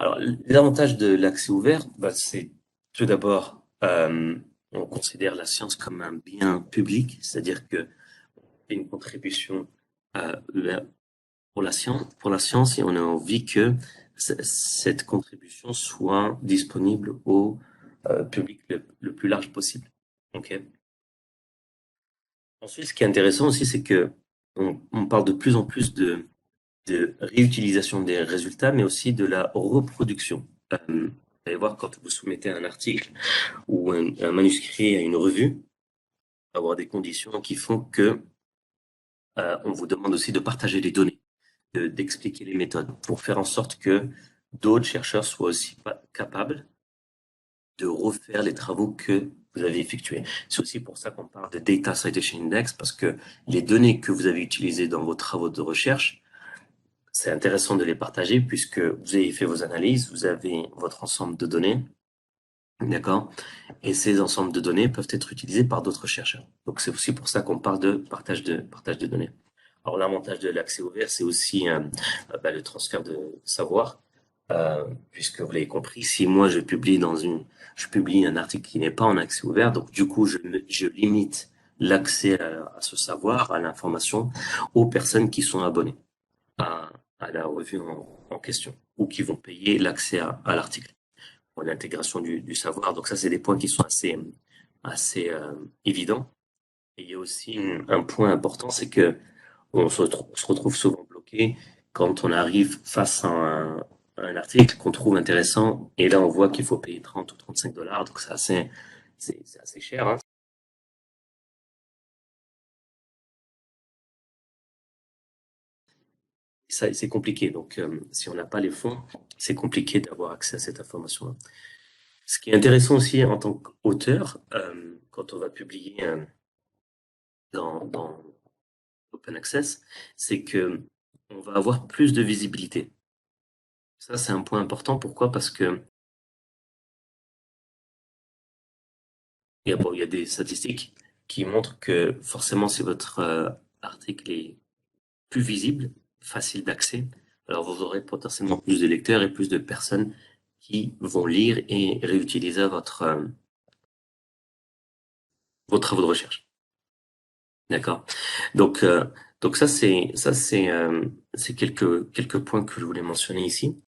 Alors, les avantages de l'accès ouvert, bah, c'est tout d'abord, on considère la science comme un bien public, c'est-à-dire que c'est une contribution pour la science et on a envie que cette contribution soit disponible au public le plus large possible. Ok. Ensuite, ce qui est intéressant aussi, c'est que on parle de plus en plus de réutilisation des résultats, mais aussi de la reproduction. Vous allez voir quand vous soumettez un article ou un manuscrit à une revue, avoir des conditions qui font que on vous demande aussi de partager les données, d'expliquer les méthodes, pour faire en sorte que d'autres chercheurs soient aussi capables de refaire les travaux que vous avez effectués. C'est aussi pour ça qu'on parle de Data Citation Index, parce que les données que vous avez utilisées dans vos travaux de recherche, c'est intéressant de les partager puisque vous avez fait vos analyses, vous avez votre ensemble de données, d'accord? Et ces ensembles de données peuvent être utilisés par d'autres chercheurs. Donc c'est aussi pour ça qu'on parle de partage de données. Alors l'avantage de l'accès ouvert, c'est aussi le transfert de savoir, puisque vous l'avez compris, si moi je publie un article qui n'est pas en accès ouvert, donc du coup je limite l'accès à ce savoir, à l'information, aux personnes qui sont abonnées à, à la revue en question, ou qui vont payer l'accès à l'article pour l'intégration du savoir. Donc ça, c'est des points qui sont assez évidents. Et il y a aussi un point important, c'est que on se retrouve souvent bloqué quand on arrive face à un article qu'on trouve intéressant, et là on voit qu'il faut payer 30 ou 35 dollars, donc c'est assez cher, hein. Ça, c'est compliqué. Donc, si on n'a pas les fonds, c'est compliqué d'avoir accès à cette information-là. Ce qui est intéressant aussi en tant qu'auteur, quand on va publier dans Open Access, c'est que on va avoir plus de visibilité. Ça, c'est un point important. Pourquoi? Parce que bon, il y a des statistiques qui montrent que forcément, si votre article est plus visible, facile d'accès, alors vous aurez potentiellement plus de lecteurs et plus de personnes qui vont lire et réutiliser vos travaux de recherche. D'accord. Donc, donc ça c'est quelques points que je voulais mentionner ici.